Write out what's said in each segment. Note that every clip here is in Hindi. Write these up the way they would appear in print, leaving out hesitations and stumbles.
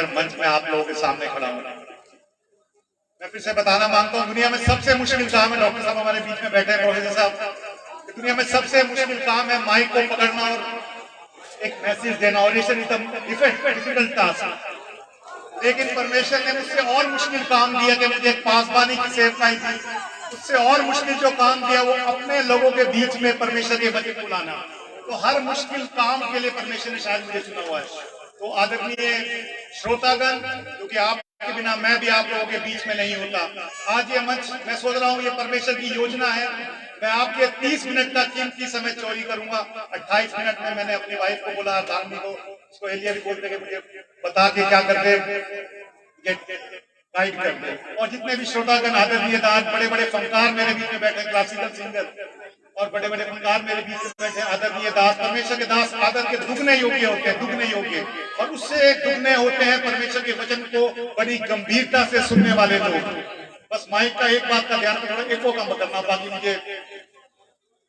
इधर मंच में आप लोगों के सामने खड़ा हूं। मैं फिर से बताना मांगता हूं, दुनिया में सबसे मुश्किल काम है, डॉक्टर साहब हमारे बीच में बैठे हैं, प्रोफेसर साहब, दुनिया में सबसे मुश्किल काम है माइक को पकड़ना और एक मैसेज देना, और डिफिकल्ट टास्क। लेकिन परमेश्वर ने मुझसे और मुश्किल काम दिया कि मुझे एक पासबानी की सेवकाई दी। उससे और मुश्किल जो काम दिया वो अपने लोगों के बीच में परमेश्वर के वचन को लाना। तो हर मुश्किल काम के लिए परमेश्वर ने शायद मुझे चुना हुआ है। तो आदरणीय श्रोतागण, क्योंकि आपके बिना मैं भी आप लोगों के बीच में नहीं होता, आज ये मंच मैं सोच रहा हूँ ये परमेश्वर की योजना है। मैं आपके 30 मिनट का कीमती समय चोरी करूंगा। 28 मिनट में मैंने अपनी वाइफ को बोला, दानवी को, उसको एलिया भी बोलते कि मुझे बता के क्या कर दे, गाइड कर दे। और जितने भी श्रोतागण आदरणीय दान, बड़े बड़े फनकार मेरे बीच में बैठे, क्लासिकल सिंगर और बड़े बड़े फनकार मेरे बीच में बैठे, आदरणीय दास, परमेश्वर के दास आदर के दुगने योग्य होते हैं, दुगने योग्य, और उससे दुगने होते हैं परमेश्वर के वचन को बड़ी गंभीरता से सुनने वाले लोग। बस माइक का एक बात का ध्यान रखना, एको का मत करना, बाकी मुझे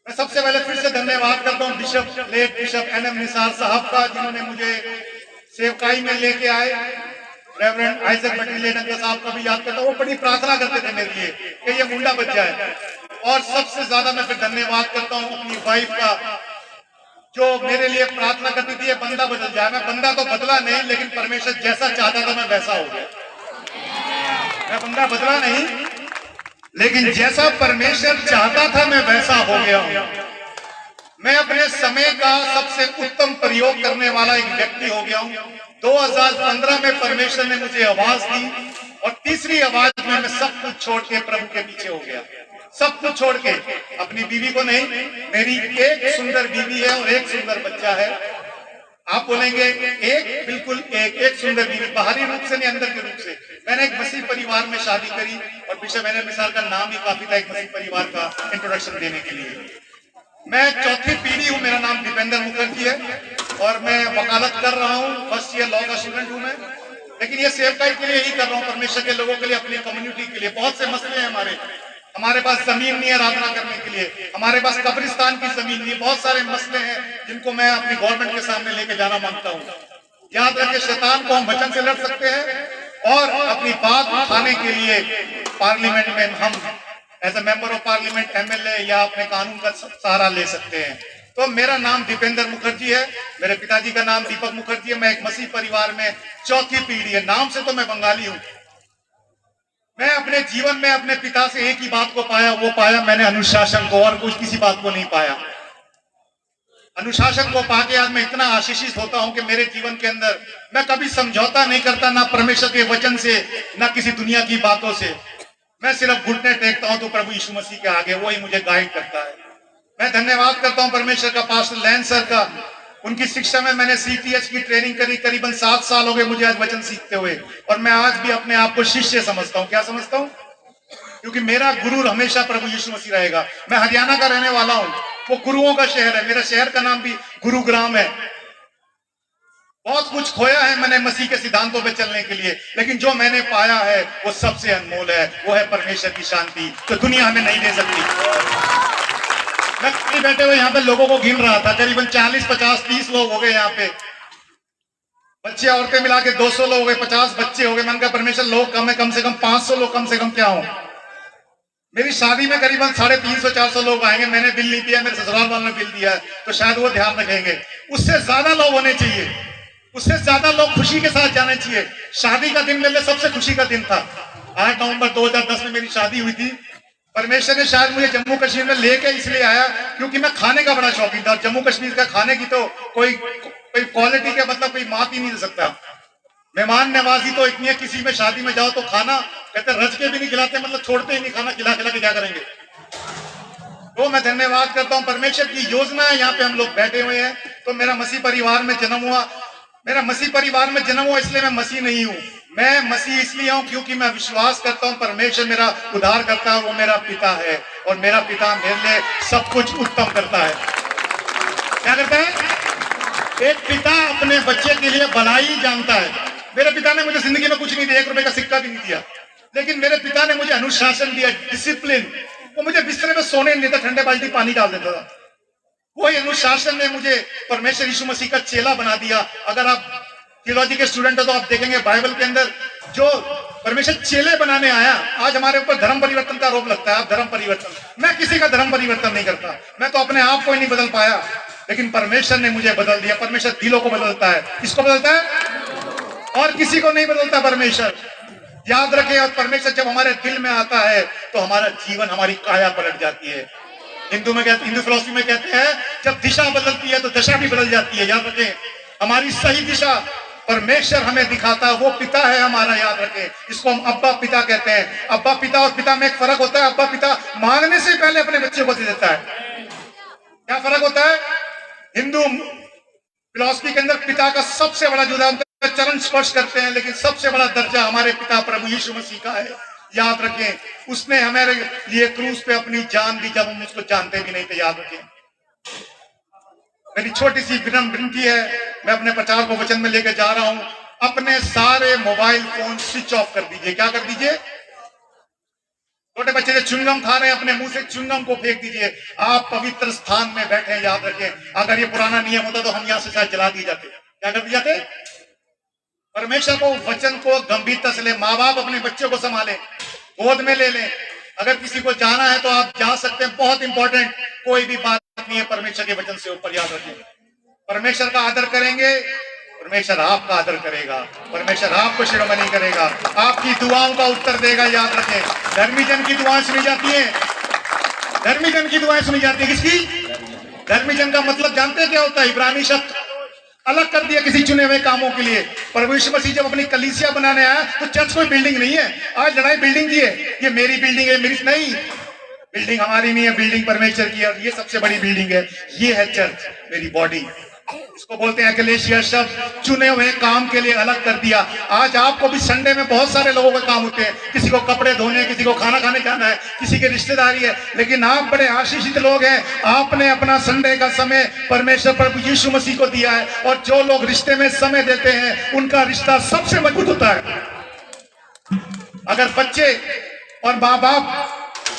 मैं सबसे पहले फिर से धन्यवाद करता हूँ bishop, late bishop NM Nisar sahab का, जिन्होंने मुझे सेवकाई में लेके आए। रेवरेंड आइजक बटलेट अंकल साहब का भी याद करता हूँ, वो बड़ी प्रार्थना करते थे मेरे लिए कि ये मुंडा बच जाए। और सबसे ज्यादा मैं फिर धन्यवाद करता हूँ अपनी वाइफ का, जो मेरे लिए प्रार्थना करती थी ये बंदा बदल जाए। मैं बंदा तो बदला नहीं, लेकिन परमेश्वर जैसा चाहता था मैं वैसा हो गया। मैं बंदा बदला नहीं, लेकिन जैसा परमेश्वर चाहता था मैं वैसा हो गया हूं। मैं अपने समय का सबसे उत्तम प्रयोग करने वाला एक व्यक्ति हो गया हूं। 2015 में परमेश्वर ने मुझे आवाज दी, और तीसरी आवाज में मैं सब कुछ छोड़ के प्रभु के पीछे हो गया। सब कुछ छोड़ के, अपनी बीवी को नहीं, मेरी एक सुंदर बीवी है और एक सुंदर बच्चा है। आप बोलेंगे एक, बिल्कुल एक सुंदर बीवी, बाहरी रूप से नहीं, अंदर के रूप से। मैंने एक मसीह परिवार में शादी करी, और बिशप NM निसार का नाम ही काफी था एक मसीह परिवार का इंट्रोडक्शन देने के लिए। मैं चौथी पीढ़ी हूँ, मेरा नाम दीपेंद्र मुखर्जी है, और मैं वकालत कर रहा हूँ, फर्स्ट ईयर लॉ का स्टूडेंट हूँ मैं। लेकिन ये सेवकाई के लिए ही कर रहा हूँ, परमेश्वर के लोगों के लिए, अपनी कम्युनिटी के लिए। बहुत से मसले हैं हमारे पास जमीन नहीं है आराधना करने के लिए, हमारे पास कब्रिस्तान की जमीन नहीं है, बहुत सारे मसले हैं जिनको मैं अपनी गवर्नमेंट के सामने लेके जाना मांगता हूँ। याद रखिए, शैतान को हम वचन से लड़ सकते हैं, और अपनी बात उठाने के लिए पार्लियामेंट में हम as a member of parliament, MLA या अपने कानून का सहारा ले सकते हैं। तो मेरा नाम दीपेंद्र मुखर्जी है, मेरे पिताजी का नाम दीपक मुखर्जी है। मैं एक मसीह परिवार में चौथी पीढ़ी है। नाम से तो मैं बंगाली हूँ। मैं अपने जीवन में अपने पिता से एक ही बात को पाया, वो पाया मैंने अनुशासन को, और कुछ किसी बात को नहीं पाया। अनुशासन को पाके आज मैं इतना आशीषित होता हूं कि मेरे जीवन के अंदर मैं कभी समझौता नहीं करता, ना परमेश्वर के वचन से, ना किसी दुनिया की बातों से। मैं सिर्फ घुटने टेकता हूं तो प्रभु यीशु मसीह के आगे, वही मुझे गाइड करता है। मैं धन्यवाद करता हूं परमेश्वर का, पास्टर लैन सर का। उनकी शिक्षा में मैंने CTH की ट्रेनिंग करी, करीबन 7 साल हो गए मुझे आज वचन सीखते हुए, और मैं आज भी अपने आप को शिष्य समझता हूँ। क्या समझता हूँ? क्योंकि मेरा गुरु हमेशा प्रभु यीशु मसीह रहेगा। मैं हरियाणा का रहने वाला हूँ, वो गुरुओं का शहर है, मेरा शहर का नाम भी गुरुग्राम है। बहुत कुछ खोया है मैंने मसीह के सिद्धांतों पे चलने के लिए, लेकिन जो मैंने पाया है वो सबसे अनमोल है, वो है परमेश्वर की शांति, तो दुनिया हमें नहीं दे सकती। मैं बैठे हुए यहाँ पे लोगों को गिन रहा था, करीबन 40, 50, 30 लोग हो गए यहाँ पे, बच्चे औरतें मिला के 200 लोग हो गए, 50 बच्चे हो गए। मैंने कहा परमेश्वर लोग कम है, कम से कम 500 लोग कम से कम क्या हो। मेरी शादी में करीबन 350-400 लोग आएंगे। मैंने बिल नहीं दिया, मेरे ससुराल वालों ने बिल दिया है, तो शायद वो ध्यान रखेंगे। उससे ज्यादा लोग होने चाहिए, उससे ज्यादा लोग खुशी के साथ जाने चाहिए। शादी का दिन मेरे लिए सबसे खुशी का दिन था। 8 नवंबर 2010 में मेरी शादी हुई थी। परमेश्वर ने शायद मुझे जम्मू कश्मीर में लेके इसलिए आया क्योंकि मैं खाने का बड़ा शौकीन था, और जम्मू कश्मीर का खाने की तो कोई क्वालिटी के मतलब कोई मात ही नहीं दे सकता। मेहमान नवाजी तो इतनी है, किसी में शादी में जाओ तो खाना कहते रच के भी नहीं खिलाते, मतलब छोड़ते ही नहीं, खाना खिला खिला के क्या करेंगे। तो मैं धन्यवाद करता हूं, परमेश्वर की योजना है, यहाँ पे हम लोग बैठे हुए हैं। तो मेरा मसीह परिवार में जन्म हुआ, मेरा मसीह परिवार में जन्म हुआ, इसलिए मैं मसीह नहीं हूं। मैं मसीह इसलिए हूं क्योंकि मैं विश्वास करता हूं परमेश्वर मेरा उद्धार करता है, वो मेरा पिता है, और मेरा पिता मेरे लिए सब कुछ उत्तम करता है। क्या करता है? एक पिता अपने बच्चे के लिए भलाई जानता है। मेरे पिता ने मुझे जिंदगी में कुछ नहीं दिया, 1 रुपए का सिक्का भी नहीं दिया, लेकिन मेरे पिता ने मुझे अनुशासन दिया, डिसिप्लिन। वो मुझे बिस्तर में सोने नहीं देता, ठंडे बाल्टी पानी डाल देता था। वही अनुशासन ने मुझे परमेश्वर यीशु मसीह का चेला बना दिया। अगर आप थियोलॉजी के स्टूडेंट हो तो आप देखेंगे बाइबल के अंदर जो परमेश्वर चेले बनाने आया, आज हमारे ऊपर धर्म परिवर्तन का आरोप लगता है। आप धर्म परिवर्तन, मैं किसी का धर्म परिवर्तन नहीं करता, मैं तो अपने आप को ही नहीं बदल पाया, लेकिन परमेश्वर ने मुझे बदल दिया। परमेश्वर दिलों को बदलता है, किसको बदलता है? और किसी को नहीं बदलता परमेश्वर, याद रखें। और परमेश्वर जब हमारे दिल में आता है तो हमारा जीवन, हमारी काया पलट जाती है। हिंदू फिलॉसफी में कहते हैं जब दिशा बदलती है तो दशा भी बदल जाती है। याद रखें, हमारी सही दिशा परमेश्वर हमें दिखाता है, वो पिता है हमारा। याद रखें, इसको हम अब्बा पिता कहते हैं। अब्बा पिता और पिता में एक फर्क होता है। अब्बा पिता मांगने से पहले अपने बच्चे को दे देता है। क्या फर्क होता है? हिंदू फिलॉसफी के अंदर पिता का सबसे बड़ा जुदा, चरण स्पर्श करते हैं, लेकिन सबसे बड़ा दर्जा हमारे पिता प्रभु यीशु मसीह का है। याद रखें, उसने हमारे लिए क्रूस पे अपनी जान दी जब हम उसको जानते भी नहीं थे। याद रखें, मेरी छोटी सी विनती है, मैं अपने प्रचार को वचन में लेकर जा रहा हूं, अपने सारे मोबाइल फोन स्विच ऑफ कर दीजिए। क्या कर दीजिए? छोटे बच्चे जो च्युइंगम खा रहे हैं, अपने मुंह से च्युइंगम को फेंक दीजिए। आप पवित्र स्थान में बैठे हैं। याद रखें, अगर ये पुराना नियम होता तो हम यहां से शायद जला दिए जाते। क्या कर दिए जाते? परमेश्वर को, वचन को गंभीरता से ले। माँ बाप अपने बच्चों को संभाले, गोद में ले लें। अगर किसी को जाना है तो आप जा सकते हैं, बहुत इंपॉर्टेंट कोई भी बात नहीं है परमेश्वर के वचन से ऊपर। याद रखें, परमेश्वर का आदर करेंगे, परमेश्वर आपका आदर करेगा, परमेश्वर आपको शिरोमणि करेगा, आपकी दुआओं का उत्तर देगा। याद रखें, धर्मी जन की दुआएं सुनी जाती है। धर्मी जन की दुआएं सुनी जाती है। किसकी? धर्मी जन का मतलब जानते हैं क्या होता है? इब्रानी शब्द अलग कर दिया किसी चुने हुए कामों के लिए। प्रभु यीशु मसीह जब अपनी कलीसिया बनाने आया तो चर्च कोई बिल्डिंग नहीं है। आज लड़ाई बिल्डिंग की है, ये मेरी बिल्डिंग है, मेरी नहीं। बिल्डिंग हमारी नहीं है, बिल्डिंग परमेश्वर की है, और ये सबसे बड़ी बिल्डिंग है। ये है चर्च, मेरी बॉडी। इसको बोलते हैं कलीसिया शब्द, चुने हुए काम के लिए अलग कर दिया। आज आपको भी संडे में बहुत सारे लोगों के काम होते हैं, किसी को कपड़े धोने, किसी को खाना खाने जाना है, किसी की रिश्तेदारी है, लेकिन आप बड़े आशीषित लोग हैं। आपने अपना संडे का समय परमेश्वर प्रभु यीशु मसीह को दिया है, और जो लोग रिश्ते में समय देते हैं उनका रिश्ता सबसे मजबूत होता है। अगर बच्चे और माँ बाप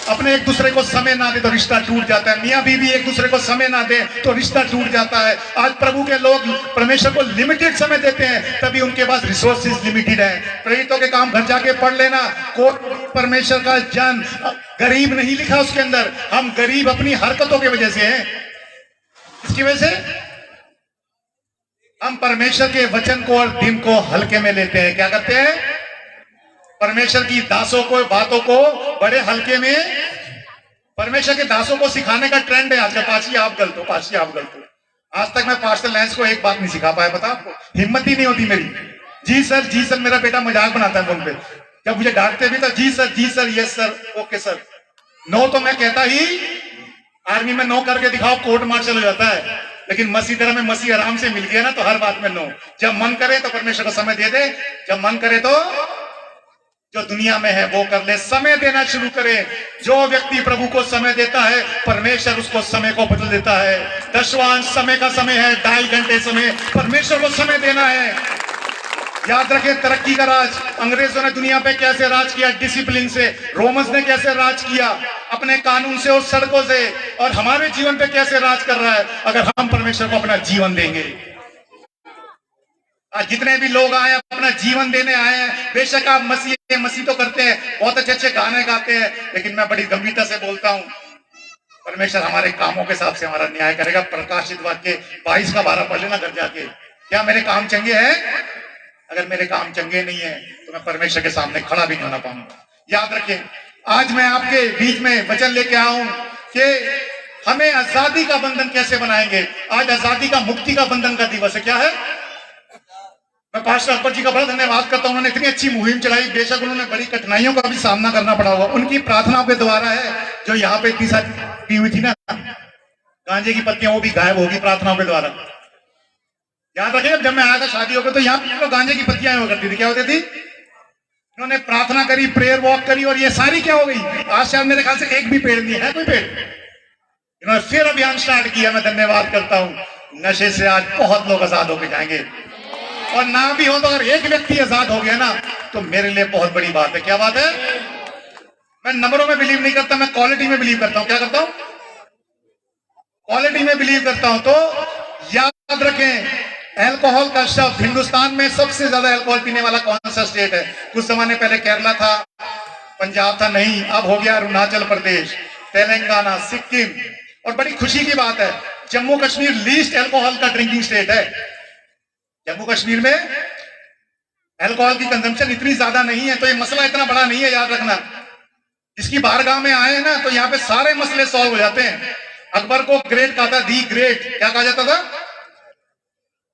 अपने एक दूसरे को समय ना दे तो रिश्ता टूट जाता है। मियाँ बीवी एक दूसरे को समय ना दे तो रिश्ता टूट जाता है। आज प्रभु के लोग परमेश्वर को लिमिटेड समय देते हैं, तभी उनके पास रिसोर्सेज लिमिटेड है। प्रेरितों के काम घर जाके पढ़ लेना। कोई परमेश्वर का जन गरीब नहीं लिखा उसके अंदर। हम गरीब अपनी हरकतों की वजह से हैं। इसकी वजह से हम परमेश्वर के वचन को और दिन को हल्के में लेते हैं। क्या करते हैं? परमेश्वर की दासों को, बातों को बड़े हल्के में। परमेश्वर के दासों को सिखाने का ट्रेंड है आज का, पाशी आप गलत हो, पाशी आप गलत हो। आज तक मैं पास्टर लैंस को एक बात नहीं सिखा पाया, पता आपको? हिम्मत ही नहीं होती मेरी। जी सर मेरा बेटा मजाक बनाता है फोन पे, जब मुझे डांटते भी तो जी sir, yes sir, okay sir. No तो मैं कहता ही, आर्मी में नो करके दिखाओ, कोर्ट मार्शल हो जाता है। लेकिन मसीह धर्म में मसीह आराम से मिल गया ना, तो हर बात में नो। जब मन करे तो परमेश्वर को समय दे दे, जब मन करे तो जो दुनिया में है वो कर ले। समय देना शुरू करे। जो व्यक्ति प्रभु को समय देता है, परमेश्वर उसको समय को बदल देता है। दशवांश समय का समय है, 2.5 घंटे समय परमेश्वर को समय देना है। याद रखें, तरक्की का राज, अंग्रेजों ने दुनिया पे कैसे राज किया? डिसिप्लिन से। रोमन्स ने कैसे राज किया? अपने कानून से और सड़कों से। और हमारे जीवन पे कैसे राज कर रहा है? अगर हम परमेश्वर को अपना जीवन देंगे। आज जितने भी लोग आए अपना जीवन देने आए हैं, बेशक आप मसीह तो करते हैं, बहुत अच्छे अच्छे गाने गाते हैं, लेकिन मैं बड़ी गंभीरता से बोलता हूं, परमेश्वर हमारे कामों के हिसाब से हमारा न्याय करेगा। प्रकाशित वाक्य 22 का 12 पढ़ लेना घर जाके। क्या मेरे काम चंगे हैं? अगर मेरे काम चंगे नहीं है तो मैं परमेश्वर के सामने खड़ा भी नहीं होना पाऊंगा। याद रखें, आज मैं आपके बीच में वचन लेके आया हूं कि हमें आजादी का बंधन कैसे बनाएंगे। आज आजादी का, मुक्ति का बंधन का दिवस है। क्या है? मैं पास्टर अकबर जी का बड़ा धन्यवाद करता हूं, उन्होंने इतनी अच्छी मुहिम चलाई। बेशक उन्होंने बड़ी कठिनाइयों का भी सामना करना पड़ा होगा, उनकी प्रार्थनाओं के द्वारा है जो यहाँ पे इतनी सारी की हुई थी ना, गांजे की पत्तियां वो भी गायब होगी प्रार्थनाओं के द्वारा। याद रखिए, जब मैं आया था शादी होकर तो यहाँ पे गांजे की पत्तियां हुआ करती थी। क्या होती थी? इन्होंने प्रार्थना करी, प्रेयर वॉक करी, और ये सारी क्या हो गई? आज शायद मेरे ख्याल से एक भी पेड़ नहीं है। कोई पेड़? इन्होंने फिर अभियान स्टार्ट किया। मैं धन्यवाद करता हूँ। नशे से आज बहुत लोग आजाद होकर जाएंगे, और ना भी हो तो अगर एक व्यक्ति आजाद हो गया ना तो मेरे लिए बहुत बड़ी बात है। क्या बात है? मैं नंबरों में बिलीव नहीं करता, मैं क्वालिटी में बिलीव करता हूं। क्या करता हूं? क्वालिटी में बिलीव करता हूं। तो याद रखें, अल्कोहल का शब्द, हिंदुस्तान में सबसे ज्यादा अल्कोहल पीने वाला कौन सा स्टेट है? कुछ जमाने पहले केरला था, पंजाब था, नहीं, अब हो गया अरुणाचल प्रदेश, तेलंगाना, सिक्किम। और बड़ी खुशी की बात है, जम्मू कश्मीर लीस्ट अल्कोहल का ड्रिंकिंग स्टेट है। जम्मू कश्मीर में अल्कोहल की कंजम्पशन इतनी ज्यादा नहीं है, तो ये मसला इतना बड़ा नहीं है, याद रखना। इसकी बारगाह में आए ना तो यहाँ पे सारे मसले सॉल्व हो जाते हैं। अकबर को ग्रेट कहा था, दी ग्रेट, क्या कहा जाता था?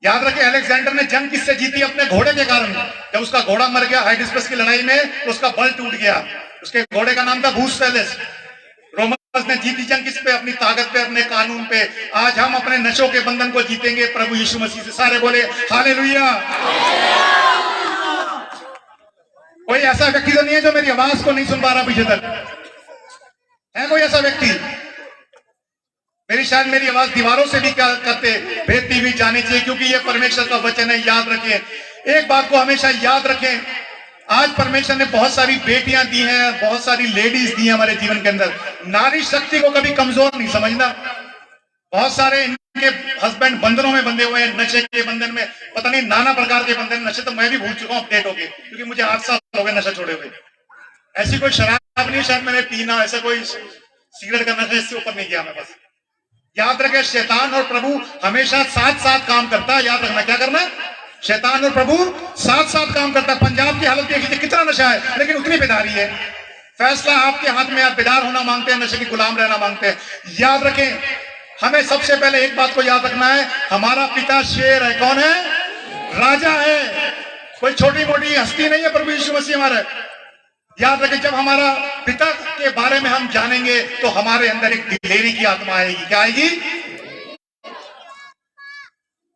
याद रखें, अलेक्जेंडर ने जंग किससे जीती? अपने घोड़े के कारण। जब उसका घोड़ा मर गया हाइडिस्कस की लड़ाई में तो उसका बल टूट गया। उसके घोड़े का नाम था बूसफेलिस। रोमन्स ने जीती जंग किस पे? अपनी ताकत पे, अपने कानून पे। आज हम अपने नशों के बंधन को जीतेंगे प्रभु यीशु मसीह से। सारे बोले हालेलुया। कोई ऐसा व्यक्ति तो नहीं है जो मेरी आवाज को नहीं सुन पा रहा पीछे तक? है कोई ऐसा व्यक्ति? शायद मेरी आवाज दीवारों से भी क्या करते भेजती हुई जानी चाहिए, क्योंकि ये परमेश्वर का वचन है। याद रखें, एक बात को हमेशा याद रखें, आज परमेश्वर ने बहुत सारी बेटियां दी हैं, बहुत सारी लेडीज दी हैं हमारे जीवन के अंदर। नारी शक्ति को कभी कमजोर नहीं समझना। बहुत सारे इनके हस्बैंड बंधनों में बंधे हुए हैं, नशे के बंधन में, पता नहीं नाना प्रकार के बंधन। नशे तो मैं भी भूल चुका हूं अपडेट होके, क्योंकि मुझे 8 साल हो गए नशा छोड़े हुए। ऐसी कोई शराब नहीं शायद मैंने पीना, ऐसा कोई सिगरेट का नशा इससे ऊपर नहीं किया मैं। बस याद रखे, शैतान और प्रभु हमेशा साथ साथ काम करता है। याद रखना, क्या करना? शैतान और प्रभु साथ साथ काम करता है। पंजाब की हालत देखिए, कितना नशा है लेकिन उतनी बेदारी है। फैसला आपके हाथ में, आप बेदार होना मांगते हैं, नशे की गुलाम रहना मांगते हैं। याद रखें, हमें सबसे पहले एक बात को याद रखना है, हमारा पिता शेर है। कौन है? राजा है। कोई छोटी मोटी हस्ती नहीं है प्रभु यीशु मसीह हमारा। याद रखें, जब हमारा पिता के बारे में हम जानेंगे तो हमारे अंदर एक दिलेरी की आत्मा आएगी। क्या आएगी?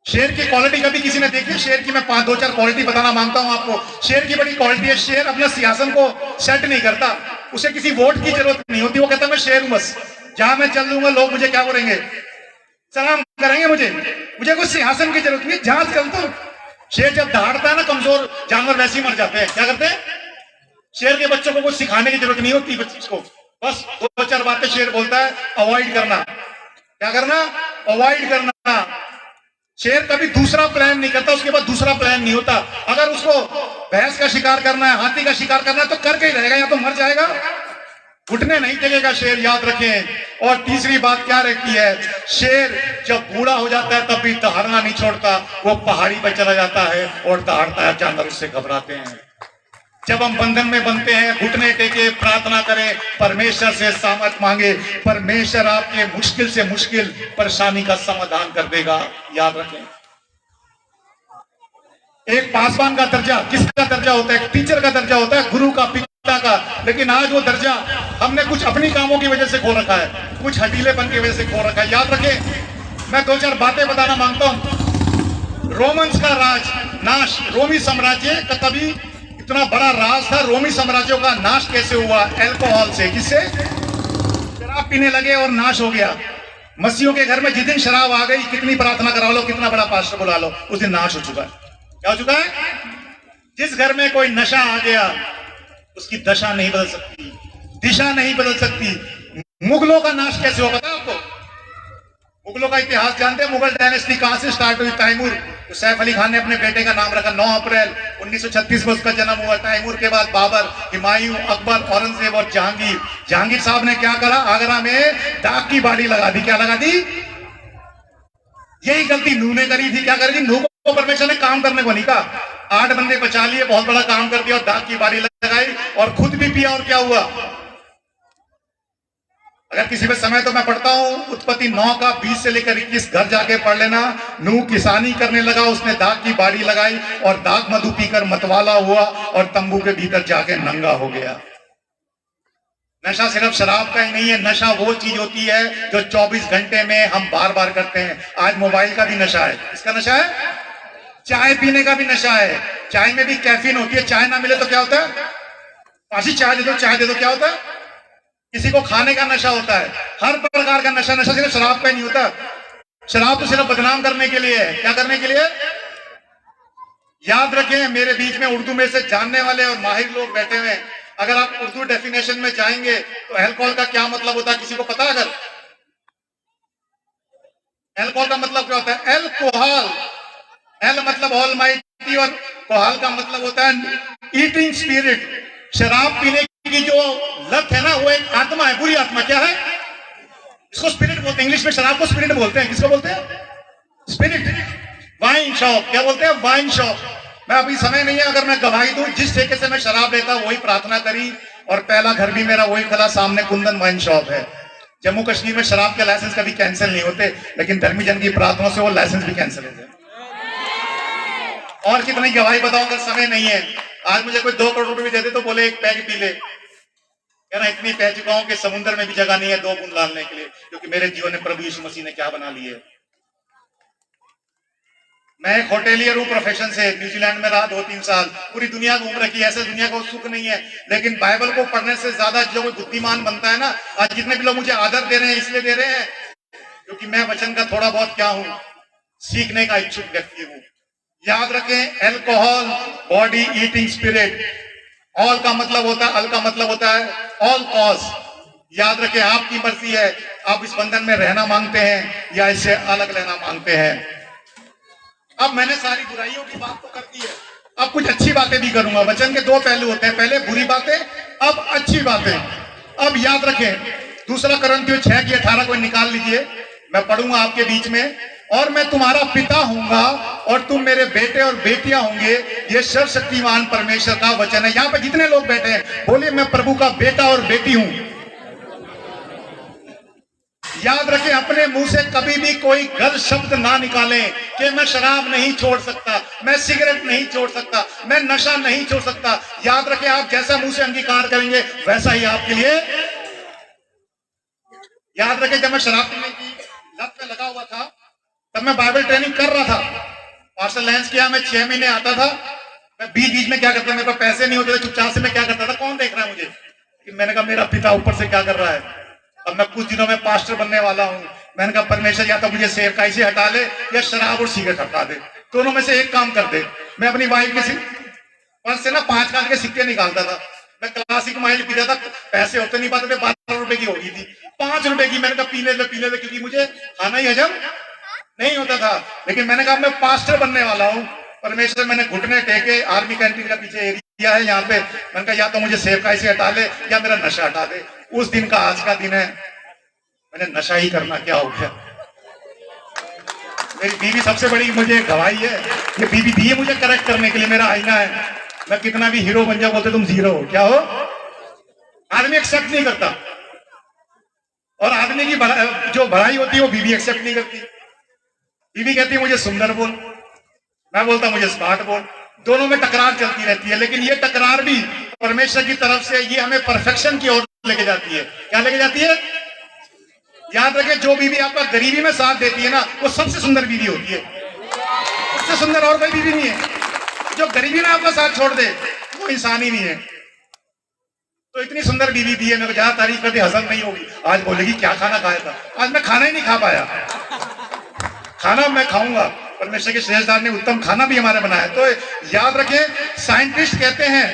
शेर की क्वालिटी कभी किसी ने देखी? शेर की मैं 5-2-4 क्वालिटी बताना मांगता हूं आपको। शेर की बड़ी क्वालिटी है, शेर अपना सिंहासन को सेट नहीं करता, उसे किसी वोट की जरूरत नहीं होती। वो कहता मैं शेर हूं, बस जहां मैं चल दूंगा लोग मुझे क्या करेंगे? सलाम करेंगे। मुझे कोई सिंहासन की जरूरत नहीं, जहां चलता हूं। शेर जब दहाड़ता है ना, कमजोर जानवर वैसे ही मर जाते हैं। क्या करते हैं? शेर के बच्चों को कुछ सिखाने की जरूरत नहीं होती, बच्चों को बस 2-4 बातें शेर बोलता है, अवॉइड करना। क्या करना? अवॉइड करना। शेर कभी दूसरा प्लान नहीं करता, उसके बाद दूसरा प्लान नहीं होता। अगर उसको भैंस का शिकार करना है, हाथी का शिकार करना है तो करके ही रहेगा, या तो मर जाएगा, घुटने नहीं टेकेगा शेर। याद रखें। और तीसरी बात क्या रहती है? शेर जब बूढ़ा हो जाता है तब भी दहाड़ना नहीं छोड़ता, वो पहाड़ी पर चला जाता है और दहाड़ता है, जानवर उससे घबराते हैं। जब हम बंधन में बनते हैं, घुटने टेके प्रार्थना करें, परमेश्वर से सामर्थ मांगे, परमेश्वर आपके मुश्किल से मुश्किल परेशानी का समाधान कर देगा। याद रखें, एक पासवान का दर्जा किसका दर्जा होता है? टीचर का दर्जा होता है, गुरु का, पिता का। लेकिन आज वो दर्जा हमने कुछ अपनी कामों की वजह से खो रखा है, कुछ हटीलेपन की वजह से खो रखा है। याद रखें, मैं 2-4 बातें बताना मांगता हूं। रोमन्स का राज नाश, रोमी साम्राज्य का कभी इतना बड़ा राज था, रोमी साम्राज्यों का नाश कैसे हुआ? अल्कोहल से। किससे? शराब पीने लगे और नाश हो गया। मसीहों के घर में जिस दिन शराब आ गई, कितनी प्रार्थना करा लो, कितना बड़ा पास्टर बुला लो, उस दिन नाश हो चुका है। क्या हो चुका है? जिस घर में कोई नशा आ गया उसकी दशा नहीं बदल सकती, दिशा नहीं बदल सकती। मुगलों का नाश कैसे हुआ पता है आपको? मुगलों का इतिहास जानते हैं? मुगल डायनेस्टी कहां से स्टार्ट हुई? तैमूर। तो सैफ अली खान ने अपने बेटे का नाम रखा। 9 अप्रैल 1936 में उसका जन्म हुआ। तैमूर के बाद बाबर, हुमायूं, अकबर, औरंगजेब और जहांगीर। जहांगीर साहब ने क्या करा? आगरा में डाक की बाड़ी लगा दी। क्या लगा दी? यही गलती नूह ने करी थी। क्या करी थी? नूह को परमेश्वर ने काम करने को नहीं कहा, 8 बंदे बचा लिए, बहुत बड़ा काम कर दिया और डाक की बाड़ी लगाई और खुद भी पिया। और क्या हुआ? अगर किसी पे समय तो मैं पढ़ता हूं, उत्पत्ति 9 का 20 से लेकर 21 घर जाके पढ़ लेना। नूह किसानी करने लगा, उसने दाख की बाड़ी लगाई और दाख मधु पीकर मतवाला हुआ और तंबू के भीतर जाके नंगा हो गया। नशा सिर्फ शराब का ही नहीं है, नशा वो चीज होती है जो 24 घंटे में हम बार बार करते हैं। आज मोबाइल का भी नशा है। इसका नशा है? चाय पीने का भी नशा है। चाय में भी कैफीन होती है। चाय ना मिले तो क्या होता है? पासी चाय दे दो, चाय दे दो, क्या होता है? किसी को खाने का नशा होता है। हर प्रकार का नशा। नशा सिर्फ शराब का ही नहीं होता। शराब तो सिर्फ बदनाम करने के लिए है। क्या करने के लिए? याद रखें, मेरे बीच में उर्दू में से जानने वाले और माहिर लोग बैठे हुए हैं। अगर आप उर्दू डेफिनेशन में जाएंगे तो अल्कोहल का क्या मतलब होता है किसी को पता? अगर अल्कोहल का मतलब क्या होता है? अल्कोहल, एल मतलब ऑल माइटी और कोहाल का मतलब होता है ईटिंग स्पिरिट। शराब पीने की जो लत है ना, वो एक आत्मा है, बुरी आत्मा। क्या है? इसको स्पिरिट बोलते हैं। इंग्लिश में शराब को स्पिरिट बोलते हैं। किसको बोलते हैं? स्पिरिट। वाइन शॉप, क्या बोलते हैं? Wine shop. मैं अभी समय नहीं है, अगर मैं गवाही दूं, जिस ठेके से मैं शराब लेता वही प्रार्थना करी और पहला घर भी मेरा वही खुला, सामने कुंदन वाइन शॉप है। जम्मू कश्मीर में शराब के लाइसेंस कभी कैंसिल नहीं होते, लेकिन धर्मी जन की प्रार्थना से वो लाइसेंस भी कैंसिल हो गए। और कितनी गवाही बताऊं अगर समय नहीं है। आज मुझे कोई 2 करोड़ रुपए भी दे दे तो बोले एक पैग पी ले। क्या ना, इतनी पह चुका हूं कि समुद्र में भी जगह नहीं है 2 बूंद डालने के लिए, क्योंकि मेरे जीवन में प्रभु यीशु मसीह ने क्या बना लिए। मैं एक होटेलियर हूं प्रोफेशन से, न्यूजीलैंड में रहा 2-3 साल, पूरी दुनिया घूम रखी है। ऐसे दुनिया को सुख नहीं है, लेकिन बाइबल को पढ़ने से ज्यादा जो कोई बुद्धिमान बनता है ना, आज जितने भी लोग मुझे आदर दे रहे हैं इसलिए दे रहे हैं क्योंकि मैं वचन का थोड़ा बहुत क्या हूं, सीखने का इच्छुक व्यक्ति हूं। याद रखें, alcohol body eating spirit. All का मतलब होता है, अल का मतलब होता है ऑल कॉज। याद रखें, आपकी मर्जी है, आप इस बंधन में रहना मांगते हैं या इससे अलग रहना मांगते हैं। अब मैंने सारी बुराइयों की बात तो कर दी है, अब कुछ अच्छी बातें भी करूंगा। वचन के 2 पहलू होते हैं, पहले बुरी बातें, अब अच्छी बातें। अब याद रखें, 2 कुरिन्थियों 6:18 को निकाल लीजिए, मैं पढ़ूंगा आपके बीच में। और मैं तुम्हारा पिता हूंगा और तुम मेरे बेटे और बेटियां होंगे। ये सर्वशक्तिमान परमेश्वर का वचन है। यहां पे जितने लोग बैठे हैं, बोलिए मैं प्रभु का बेटा और बेटी हूं। याद रखें, अपने मुंह से कभी भी कोई गलत शब्द ना निकालें कि मैं शराब नहीं छोड़ सकता, मैं सिगरेट नहीं छोड़ सकता, मैं नशा नहीं छोड़ सकता। याद रखें, आप जैसा मुंह से अंगीकार करेंगे वैसा ही आपके लिए। याद रखें, जब मैं शराब पीने की लत पे लगा हुआ था तब मैं बाइबल ट्रेनिंग कर रहा था। पास्टर लैंस किया, मैं 6 महीने आता था। मैं बीच में क्या करता था, मेरे पास पैसे नहीं होते थे, चुपचाप से मैं क्या करता था, कौन देख रहा है मुझे, कि मैंने कहा मेरा पिता ऊपर से क्या कर रहा है। अब मैं कुछ दिनों में पास्टर बनने वाला हूं। मैंने कहा परमेश्वर या तो मुझे सेवकाई से हटा ले या शराब और सिगरेट हटा दे, दोनों में से एक काम कर दे। मैं अपनी वाइफ के पर्स से ना 5 काल के सिक्के निकालता था। मैं क्लासिक माइल पीता था, पैसे होते नहीं पाते थे, 12 रुपए की होगी थी, 5 रुपए की। मैंने कहा पी ले क्योंकि मुझे खाना ही हजम नहीं होता था। लेकिन मैंने कहा मैं पास्टर बनने वाला हूं। परमेश्वर, मैंने घुटने टेके, आर्मी कैंटीन का पीछे एरिया है यहाँ पे, मैंने कहा या तो मुझे सेवकाई से हटा ले या मेरा नशा हटा दे। उस दिन का आज का दिन है, मैंने नशा ही करना क्या हो गया। मेरी बीवी सबसे बड़ी मुझे गवाही है, ये बीवी दी है मुझे करेक्ट करने के लिए, मेरा आईना है। मैं कितना भी हीरो बन जाऊं, बोलते तुम जीरो हो, क्या हो। आदमी एक्सेप्ट नहीं करता, और आदमी की जो भलाई होती है वो बीवी एक्सेप्ट नहीं करती। बीवी कहती है मुझे सुंदर बोल, मैं बोलता मुझे स्मार्ट बोल। दोनों में टकरार चलती रहती है, लेकिन ये टकरार भी परमेश्वर की तरफ से, ये हमें परफेक्शन की ओर लेके जाती है। क्या लेके जाती है? याद रखें, जो बीवी आपका गरीबी में साथ देती है ना, वो सबसे सुंदर बीवी होती है। उससे सुंदर और कोई बीवी नहीं है। जो गरीबी में आपका साथ छोड़ दे वो इंसान ही नहीं है। तो इतनी सुंदर बीवी दी है, मेरे को ज्यादा तारीफ करती हजम नहीं होगी। आज बोलेगी क्या खाना खाया था, आज मैं खाना ही नहीं खा पाया। खाना मैं खाऊंगा, परमेश्वर के श्रेष्ठदार ने उत्तम खाना भी हमारे बनाया। तो याद रखें, साइंटिस्ट कहते हैं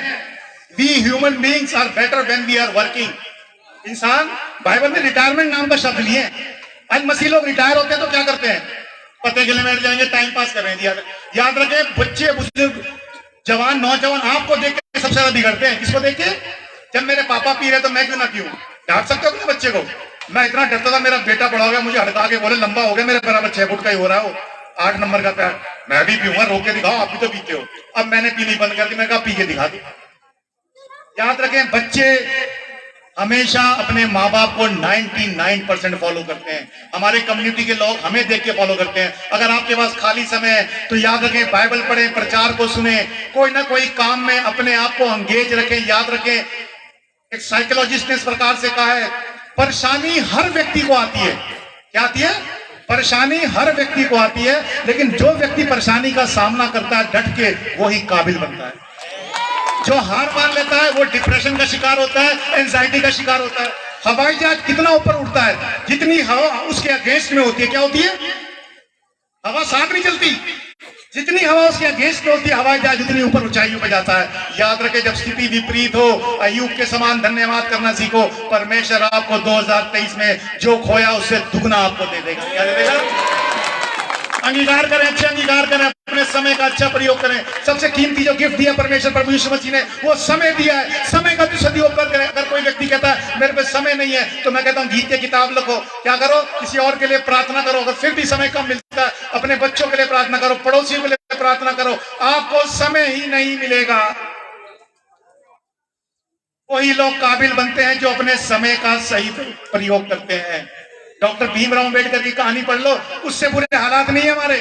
we human beings are better when we are working. इंसान, बाइबल में रिटायरमेंट नाम का शब्द लिए। आज मसीह लोग रिटायर होते हैं तो क्या करते हैं, पते के लिए बैठ जाएंगे, टाइम पास कर रहे हैं। याद रखें, बच्चे, बुजुर्ग, जवान, नौजवान आपको देख के सबसे ज्यादा बिगड़ते हैं। किसको देख के? जब मेरे पापा पी रहे तो मैं क्यों ना पीऊं। डांट सकते हो अपने बच्चे को? मैं इतना डरता था, मेरा बेटा बड़ा हो गया, मुझे हड़का के बोले लंबा हो गया, मेरे बराबर 6 फुट का ही हो रहा है वो, 8 नंबर का पैर, मैं भी पीऊंगा, रोक के दिखाओ, आप भी तो पीते हो। अब मैंने पीनी बंद कर दी, मैं कहा पी के दिखा दी। याद रखें, बच्चे हमेशा अपने माँ बाप को 99% फॉलो करते हैं। हमारे कम्युनिटी के लोग हमें देख के फॉलो करते हैं। अगर आपके पास खाली समय है तो याद रखें, बाइबल पढ़ें, प्रचार को सुने, कोई ना कोई काम में अपने आप को एंगेज रखें। याद रखें, एक साइकोलॉजिस्ट ने इस प्रकार से कहा है, परेशानी हर व्यक्ति को आती है। क्या आती है? परेशानी हर व्यक्ति को आती है, लेकिन जो व्यक्ति परेशानी का सामना करता है डट के, वो ही काबिल बनता है। जो हार मान लेता है वो डिप्रेशन का शिकार होता है, एंजाइटी का शिकार होता है। हवाई जहाज कितना ऊपर उड़ता है, जितनी हवा उसके अगेंस्ट में होती है, क्या होती है? हवा साथ नहीं चलती। जितनी हवा उसके अगेंस्ट में होती है, हवाई जहाज उतनी ऊपर ऊंचाइयों पर जाता है। याद रखे, जब स्थिति विपरीत हो, अय्यूब के समान धन्यवाद करना सीखो। परमेश्वर आपको 2023 में जो खोया उससे दुगना आपको दे देगा। क्या दे देगा? अंगीकार करें, अच्छे अंगीकार करें अपने समय का अच्छा प्रयोग करें। सबसे कीमती जो गिफ्ट दिया परमेश्वर प्रभु यीशु मसीह ने, वो समय दिया है। समय का सदुपयोग करें। अगर कोई व्यक्ति कहता है मेरे पे समय नहीं है, तो मैं कहता हूँ गीत की किताब लिखो। क्या करो? किसी और के लिए प्रार्थना करो। अगर फिर भी समय कम मिलता है, अपने बच्चों के लिए प्रार्थना करो, पड़ोसियों के लिए प्रार्थना करो। आपको समय ही नहीं मिलेगा। वही लोग काबिल बनते हैं जो अपने समय का सही प्रयोग करते हैं। डॉक्टर भीमराव अंबेडकर की कहानी पढ़ लो, उससे बुरे हालात नहीं है हमारे।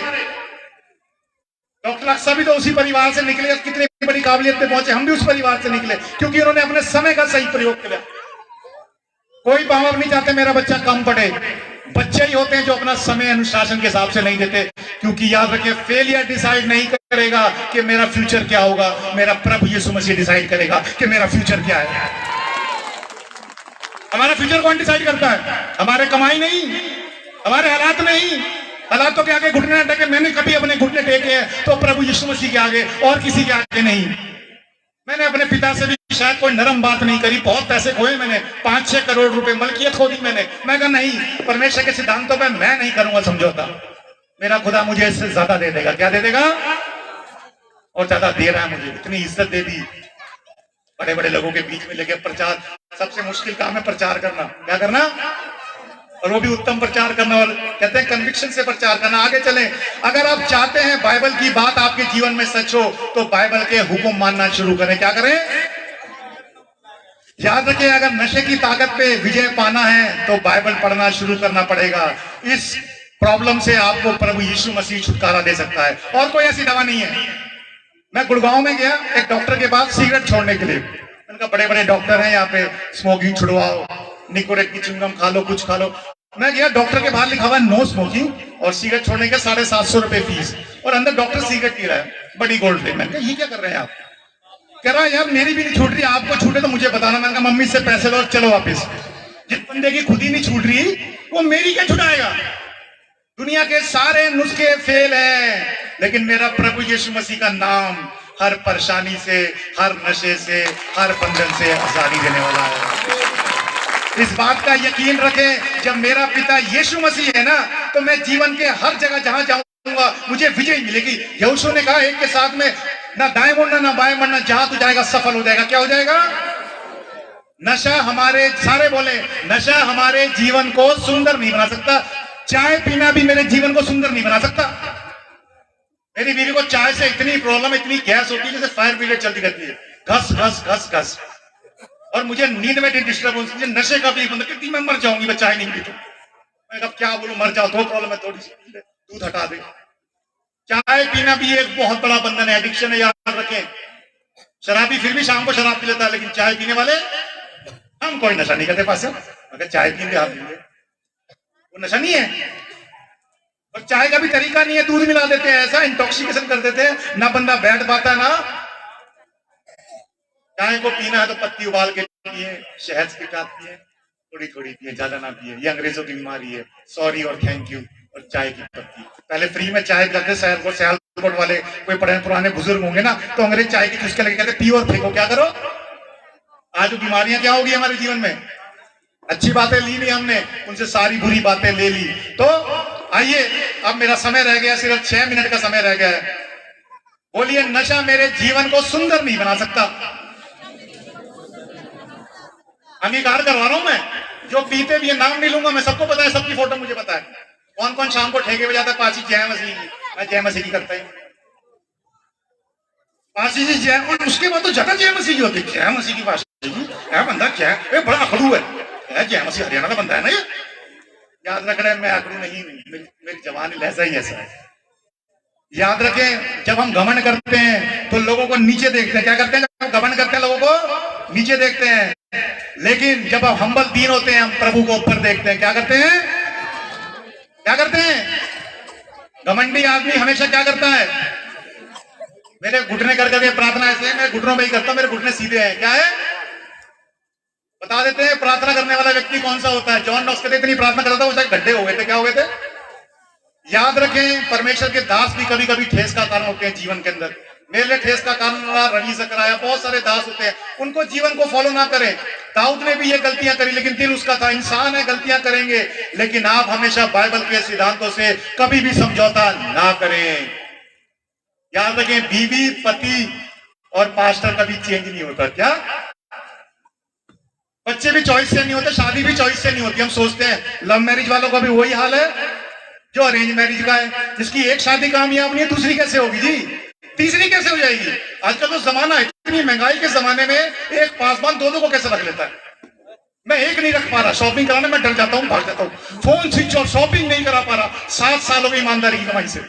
डॉक्टर सभी तो उसी परिवार से निकले, कितनी बड़ी काबिलियत पे पहुंचे। हम भी उस परिवार से निकले क्योंकि उन्होंने अपने समय का सही प्रयोग किया। कोई माँ बाप नहीं चाहते मेरा बच्चा कम पढ़े। बच्चे ही होते हैं जो अपना समय अनुशासन के हिसाब से नहीं देते। क्योंकि याद रखिए, फेलियर डिसाइड नहीं करेगा कि मेरा फ्यूचर क्या होगा, मेरा प्रभु यीशु मसीह डिसाइड करेगा कि मेरा फ्यूचर क्या है। हमारा फ्यूचर कौन डिसाइड करता है? हमारे कमाई नहीं, हमारे हालात नहीं। हालातों के आगे घुटने न टेके। मैंने कभी अपने घुटने टेके हैं तो प्रभु यीशु मसीह के आगे, और किसी के आगे नहीं। मैंने अपने पिता से भी शायद कोई नरम बात नहीं करी। बहुत पैसे खोए मैंने, 5-6 करोड़ रुपए मलकियत खो दी मैंने। मैं कहा नहीं, परमेश्वर के सिद्धांतों पे मैं नहीं करूंगा समझौता। मेरा खुदा मुझे इससे ज्यादा दे देगा। क्या दे देगा? और ज्यादा दे रहा है मुझे। इतनी इज्जत दे दी, बड़े बड़े लोगों के बीच में लेके प्रचार। सबसे मुश्किल काम है प्रचार करना। क्या करना? और वो भी उत्तम प्रचार करना, और कहते हैं कन्विक्शन से प्रचार करना। आगे चलें। अगर आप चाहते हैं बाइबल की बात आपके जीवन में सच हो, तो बाइबल के हुक्म मानना शुरू करें। क्या करें? याद रखें, अगर नशे की ताकत पे विजय पाना है तो बाइबल पढ़ना शुरू करना पड़ेगा। इस प्रॉब्लम से आपको प्रभु यीशु मसीह छुटकारा दे सकता है, और कोई ऐसी दवा नहीं है। मैं गुड़गांव में गया एक डॉक्टर के पास सिगरेट छोड़ने के लिए। उनका बड़े बड़े डॉक्टर हैं यहाँ पे, स्मोकिंग छुड़वाओ, निकोरेट की च्युइंगम खा लो, कुछ खा लो। मैं गया, डॉक्टर के बाहर लिखा हुआ है नो स्मोकिंग, और सिगरेट छोड़ने के 750 रुपए फीस, और अंदर डॉक्टर सिगरेट पी रहा है बड़ी गोल्ड पे। मैंने कहा ये क्या कर रहे हैं आप? कह रहा है यार मेरी भी नहीं छूट रही, आपको छूटे तो मुझे बताना। मैंने कहा मम्मी से पैसे लो, चलो वापिस। जिस बंदे की खुद ही नहीं छूट रही, वो मेरी क्या छुड़ाएगा? दुनिया के सारे नुस्खे फेल हैं, लेकिन मेरा प्रभु यीशु मसीह का नाम हर परेशानी से, हर नशे से, हर बंधन से आजादी देने वाला है। इस बात का यकीन रखें, जब मेरा पिता यीशु मसीह है ना, तो मैं जीवन के हर जगह जहां जाऊंगा मुझे विजय मिलेगी। यहोशू ने कहा एक के साथ में, ना दाएं मुड़ना ना बाएं मुड़ना, जहां तू जाएगा सफल हो जाएगा। क्या हो जाएगा? नशा हमारे, सारे बोले, नशा हमारे जीवन को सुंदर नहीं बना सकता। चाय पीना भी मेरे जीवन को सुंदर नहीं बना सकता। मेरी बीवी को चाय से इतनी प्रॉब्लम, इतनी गैस होती है जैसे फायर ब्रिगेड चलती रहती है, घस घस घस घस। और मुझे नींद में डिस्टर्ब हो, नशे का भी बंद करती, मैं मर जाऊंगी, मैं चाय नहीं पीता। मैं कब क्या बोलूं, मर जाओ तो प्रॉब्लम है, थोड़ी सी दूध हटा दे। चाय पीना भी एक बहुत बड़ा बंधन है, एडिक्शन है, याद रखें। शराबी फिर भी शाम को शराब पी लेता है, लेकिन चाय पीने वाले, हम कोई नशा नहीं करते पास। अगर चाय पीएंगे आप पीएंगे, वो नशा नहीं है। और चाय का भी तरीका नहीं है, दूध मिला देते हैं, ऐसा इंटॉक्सिकेशन कर देते हैं, ना बंदा बैठ पाता ना। चाय को पीना है तो पत्ती उबाल के पिए, शहद के साथ पिए, थोड़ी थोड़ी पिए, ज्यादा ना पिए। ये अंग्रेजों की बीमारी है, सॉरी और थैंक यू और चाय की पत्ती। पहले फ्री में चाय करते, सियालकोट वाले कोई पुराने बुजुर्ग होंगे ना, तो अंग्रेज चाय की चुस्के लगे कहते पियो और फेंको। क्या करो? आज बीमारियां क्या होगी हमारे जीवन में? अच्छी बातें ली नहीं हमने, उनसे सारी बुरी बातें ले ली। तो आइए, अब मेरा समय रह गया, सिर्फ 6 मिनट का समय रह गया है। बोलिए, नशा मेरे जीवन को सुंदर नहीं बना सकता। अंगीकार करवा रहा हूं मैं। जो पीते भी है, नाम नहीं लूंगा मैं, सबको पता है, सबकी फोटो मुझे पता है। कौन कौन शाम को ठेके बजाता है? पासी जय मसीह की। मैं जय मसीह की करता ही पासी जी जय, और उसके बाद तो जगह जय मसीह की होती है। जय मसीह की पासी जी है बंदा, क्या है बड़ा अखड़ू है। जय मसीह हरियाणा का बंदा है ना ये। याद रखना, मैं अखड़ू नहीं, मेरी जवानी लहजा ही ऐसा है। याद रखें, जब हम घमंड करते हैं तो लोगों को नीचे देखते हैं। क्या करते हैं? जब हम घमंड करते हैं लोगों को नीचे देखते हैं, लेकिन जब हम हम्बल दीन होते हैं, हम प्रभु को ऊपर देखते हैं। क्या करते हैं? क्या करते हैं? घमंडी आदमी हमेशा क्या करता है? मेरे घुटने कर करके प्रार्थना ऐसे है, मैं घुटनों में ही करता हूं, मेरे घुटने सीधे हैं। क्या है? बता देते हैं प्रार्थना करने वाला व्यक्ति कौन सा होता है। जॉन नॉक्स कहते इतनी प्रार्थना करता था वो शायद गड्ढे हो गए थे। क्या हो गए थे? याद रखें, परमेश्वर के दास भी कभी कभी ठेस का कारण होते हैं जीवन के अंदर। मेरे लिए ठेस का कारण रहा, रवि से कराया, बहुत सारे दास होते हैं, उनको जीवन को फॉलो ना करें। दाऊद ने भी ये गलतियां करी, लेकिन दिल उसका था। इंसान है, गलतियां करेंगे, लेकिन आप हमेशा बाइबल के सिद्धांतों से कभी भी समझौता ना करें। याद रखें, बीवी, पति और पास्टर कभी चेंज नहीं होता। क्या? बच्चे भी चॉइस से नहीं होते, शादी भी चॉइस से नहीं होती। हम सोचते हैं लव मैरिज वालों का भी वही हाल है जो अरेंज मैरिज का है, जिसकी एक शादी कामयाब नहीं है, दूसरी कैसे होगी जी, तीसरी कैसे हो जाएगी? आजकल तो जमाना, इतनी महंगाई के जमाने में एक पासवान दो को कैसे रख लेता है? मैं एक नहीं रख पा रहा, शॉपिंग कराने में डर जाता हूं, भाग जाता हूं, फोन स्विच ऑफ, शॉपिंग नहीं करा पा रहा। 7 साल हो गई ईमानदारी की कमाई से,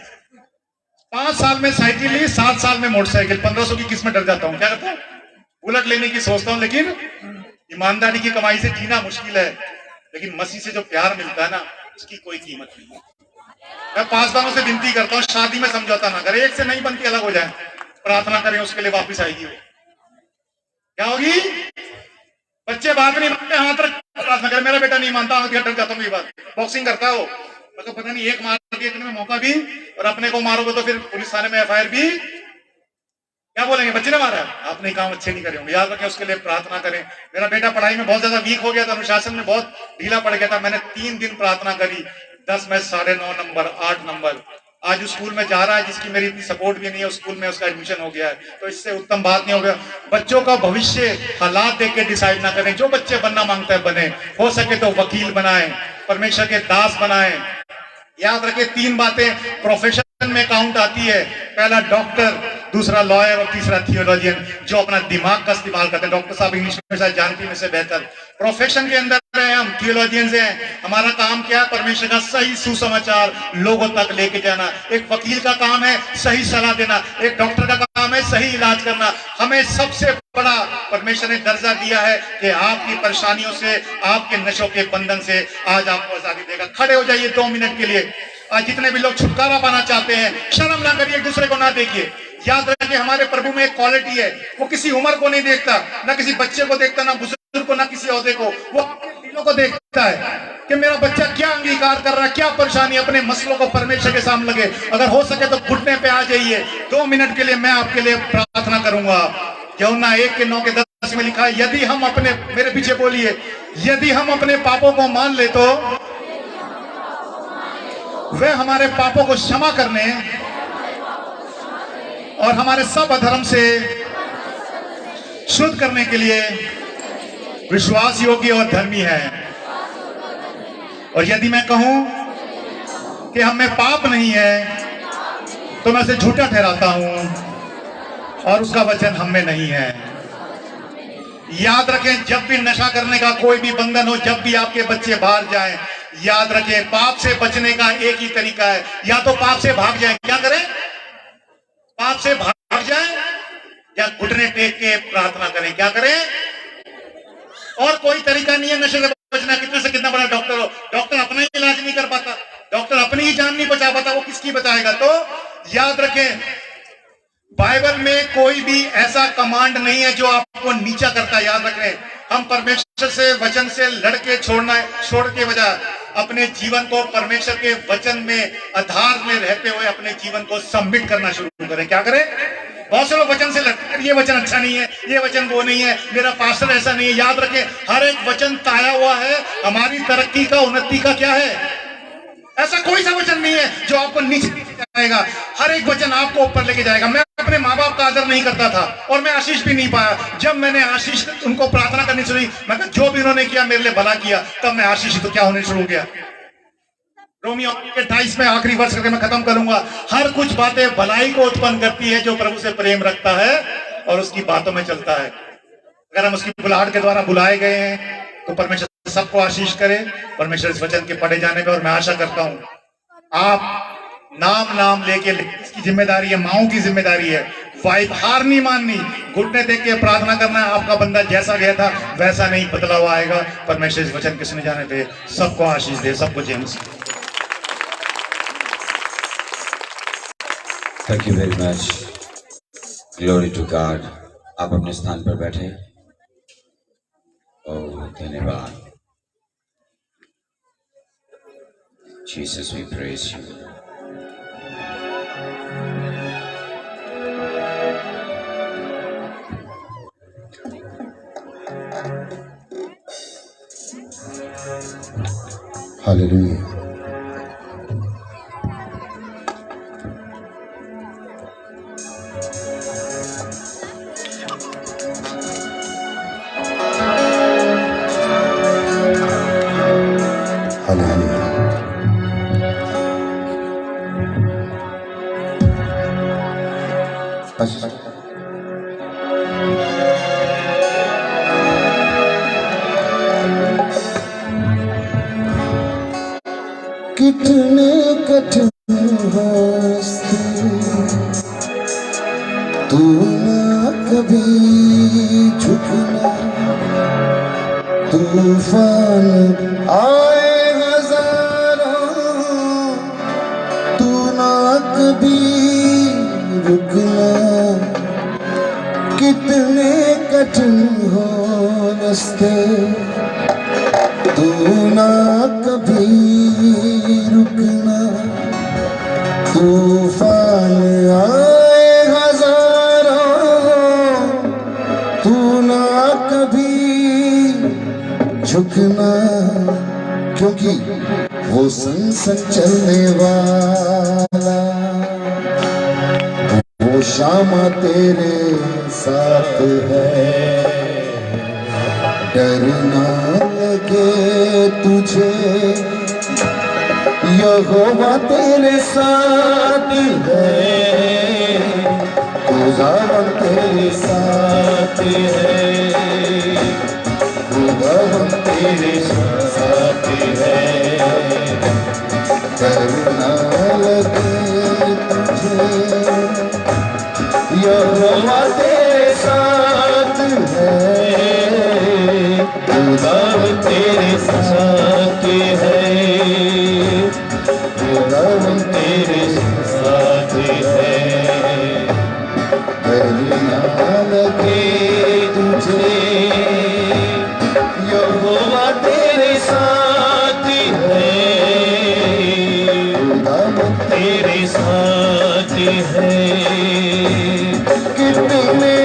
5 साल में साइकिल ली, 7 साल में मोटरसाइकिल, 1500 की किस्में डर जाता हूं। क्या करता हूं? बुलेट लेने की सोचता हूं, लेकिन ईमानदारी की कमाई से जीना मुश्किल है। लेकिन मसीह से जो प्यार मिलता है ना, उसकी कोई कीमत नहीं है। मैं पासवानों से विनती करता हूं, शादी में समझौता ना करें, एक से नहीं बनती अलग हो जाए, प्रार्थना करें उसके लिए, वापिस आएगी वो। क्या होगी? बच्चे बात नहीं मानते, हाथ रख प्रार्थना करें, मेरा बेटा नहीं मानता, हाथ डर जाता हूं। ये बात बॉक्सिंग करता हो, मतलब पता नहीं, एक मार के इतने में मौका भी, और अपने को मारोगे तो फिर पुलिस थाने में FIR भी। क्या बोलेंगे? बच्चे ने मारा, आपने काम अच्छे नहीं करे होंगे। याद रखें, उसके लिए प्रार्थना करें। मेरा बेटा पढ़ाई में बहुत ज्यादा वीक हो गया था, अनुशासन में बहुत ढीला पड़ गया था, मैंने 3 दिन प्रार्थना करी, 10 में 9.5 नंबर, 8 नंबर। आज उस स्कूल में जा रहा है जिसकी मेरी इतनी सपोर्ट भी नहीं है, उस स्कूल में उसका एडमिशन हो गया है, तो इससे उत्तम बात नहीं हो गया। बच्चों का भविष्य हालात देख के डिसाइड ना करें। जो बच्चे बनना मांगता है बने, हो सके तो वकील बनाए, परमेश्वर के दास बनाए। याद रखें, 3 बातें प्रोफेशन में काउंट आती है। पहला डॉक्टर, दूसरा लॉयर और तीसरा थियोलॉजियन, जो अपना दिमाग का इस्तेमाल करते हैं। डॉक्टर साहब इंग्लिश में शायद जानती में से बेहतर। प्रोफेशन के अंदर है, हम थियोलॉजियंस हैं। हमारा काम क्या है? परमेश्वर का सही सुसमाचार लोगों तक लेके जाना। एक वकील का काम है सही सलाह देना, एक डॉक्टर का काम है सही इलाज करना। हमें सबसे बड़ा परमेश्वर ने दर्जा दिया है कि आपकी परेशानियों से, आपके नशों के बंधन से आज आपको आजादी देगा। खड़े हो जाइए 2 मिनट के लिए। आज जितने भी लोग छुटकारा पाना चाहते हैं, शर्म ना करिए, एक दूसरे को ना देखिए। याद रखिए, हमारे प्रभु में एक क्वालिटी है, वो किसी उम्र को नहीं देखता, ना किसी बच्चे को देखता, ना बुजुर्ग को, ना किसी औहदे को, वो आपके दिलों को देखता है कि मेरा बच्चा क्या अंगीकार कर रहा है, क्या परेशानी, अपने मसलों को परमेश्वर के सामने लगे। अगर हो सके तो घुटने पे आ जाइए 2 मिनट के लिए, मैं आपके लिए प्रार्थना करूंगा। यूहन्ना 1:9-10 में लिखा है, यदि हम अपने, मेरे पीछे बोलिए, यदि हम अपने पापों को मान ले तो वह हमारे पापों को क्षमा करने और हमारे सब अधर्म से शुद्ध करने के लिए विश्वास योग्य और धर्मी है। और यदि मैं कहूं कि हम में पाप नहीं है तो मैं उसे झूठा ठहराता हूं और उसका वचन हम में नहीं है। याद रखें, जब भी नशा करने का कोई भी बंधन हो, जब भी आपके बच्चे बाहर जाएं, याद रखें, पाप से बचने का एक ही तरीका है, या तो पाप से भाग जाएं। क्या करें? पाप से भाग जाएं या घुटने टेक के प्रार्थना करें। क्या करें? और कोई तरीका नहीं है नशे से बचना। कितने से कितना बड़ा डॉक्टर हो, डॉक्टर अपना ही इलाज नहीं कर पाता, डॉक्टर अपनी ही जान नहीं बचा पाता, वो किसकी बचाएगा? तो याद रखें, बाइबल में कोई भी ऐसा कमांड नहीं है जो आपको नीचा करता है। याद रखें, हम परमेश्वर से, वचन से लड़के छोड़ के बजाय अपने जीवन को परमेश्वर के वचन में आधार में रहते हुए अपने जीवन को सबमिट करना शुरू करें। क्या करें? बहुत से लोग वचन से लड़ते, ये वचन अच्छा नहीं है, ये वचन वो नहीं है, मेरा पास्टर ऐसा नहीं है। याद रखें, हर एक वचन ताया हुआ है हमारी तरक्की का, उन्नति का। क्या है? ऐसा कोई सा वचन नहीं है जो आपको नीचे जाएगा, हर एक वचन आपको ऊपर लेके जाएगा। मैं अपने माँ बाप का आदर नहीं करता था और मैं आशीष भी नहीं पाया। जब मैंने आशीष, उनको प्रार्थना करनी शुरू, मैं कहा जो भी उन्होंने किया मेरे लिए भला किया, तब मैं आशीष तो क्या होने शुरू हो गया। रोमियो 28 में आखिरी वर्ष करके मैं खत्म करूंगा। हर कुछ बातें भलाई को उत्पन्न करती है जो प्रभु से प्रेम रखता है और उसकी बातों में चलता है। अगर हम उसकी बुलाहट के द्वारा बुलाए गए हैं तो परमेश्वर सबको आशीष करे, परमेश्वर इस वचन के पढ़े जाने में। और मैं आशा करता हूं आप नाम लेके, इसकी जिम्मेदारी है, माओं की जिम्मेदारी है, वाइफ हार नहीं माननी, घुटने देख के प्रार्थना करना है। आपका बंदा जैसा गया था वैसा नहीं, बदलाव आएगा। परमेश्वर इस वचन के सुने जाने पे सबको आशीष दे, सबको जेम्स। Thank you very much, glory to God. आप अपने स्थान पर बैठे। ओह धन्यवाद। Jesus, we praise you. Hallelujah. झुकना, तूफान आए हजारों, तू ना कभी रुकना। कितने कठिन हो रास्ते, तू ना कभी रुकना। तूफान आए हजारों, तू ना कभी झुकना। क्योंकि वो संग संग चलने वाला, वो शामा तेरे साथ है। डर ना लगे तुझे, यहोवा तेरे साथ है। खुदावन तेरे साथ है, खुदावन तेरे साथ है। डर ना लगे तुझे, यहोवा तेरे साथ है। खुदावन तेरे साथ है, खुदावन तेरे साथ है। डर ना लगे तुझे, यहोवा तेरे साथ है। खुदावन तेरे साथ है। कितने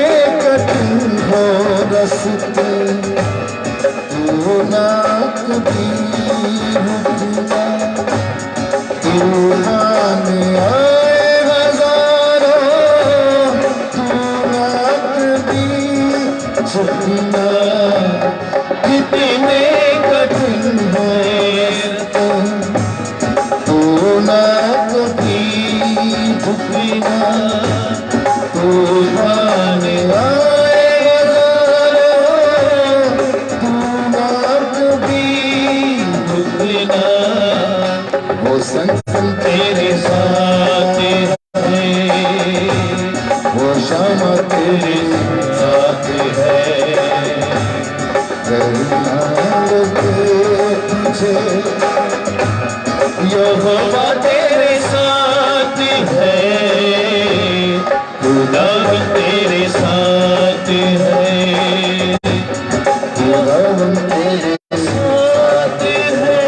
कठिन हो रास्ते, तू ना कभी रुकना। तूफान आए हजारों, तू ना कभी झुकना। कितने कठिन हो रास्ते, तू ना कभी झुकना। तूफान आए हजारों, तू ना कभी झुकना। वो संग संग तेरे साथ है, वो शामा तेरे साथ है। डर ना लगे तुझे, यहोवा तेरे साथ है। खुदावन तेरे साथ है, खुदावन तेरे साथ है।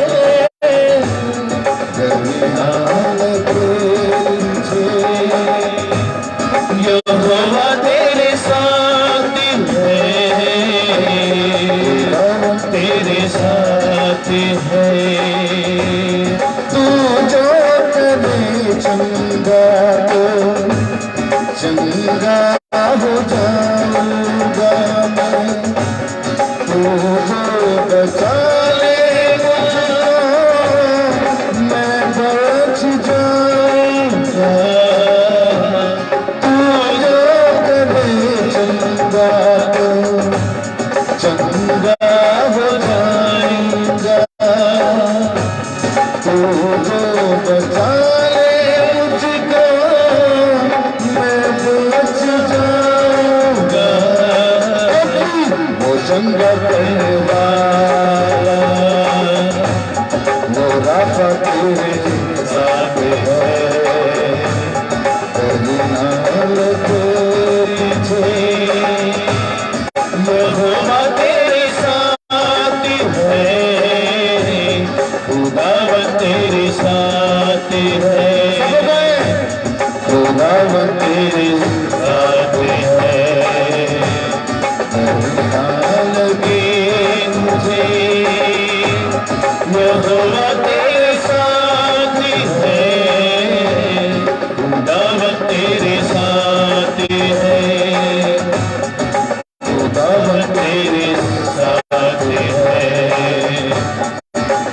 डर ना लगे तुझे, यहोवा तेरे साथ है। खुदावन तेरे साथ है। तू जो करे चंगा तो चंगा हो जाऊंगा मैं। तू जो बचा लेगा, मैं बच जाऊंगा। तू जो करे चंगा तो चंगा हो जाएगा। तू जो बचा ले मुझको, मैं बच जाऊंगा। वो चंगा करने वाला, वो राफा तेरे साथ है। डर ना लगे तुझे, यहोवा तेरे साथ है। खुदावन तेरे साथ है, खुदावन तेरे साथ है। डर ना लगे मुझे, यहोवा तेरे साथ है। खुदावन तेरे साथ है, खुदावन तेरे साथ है।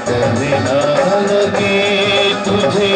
डर ना लगे तुझे,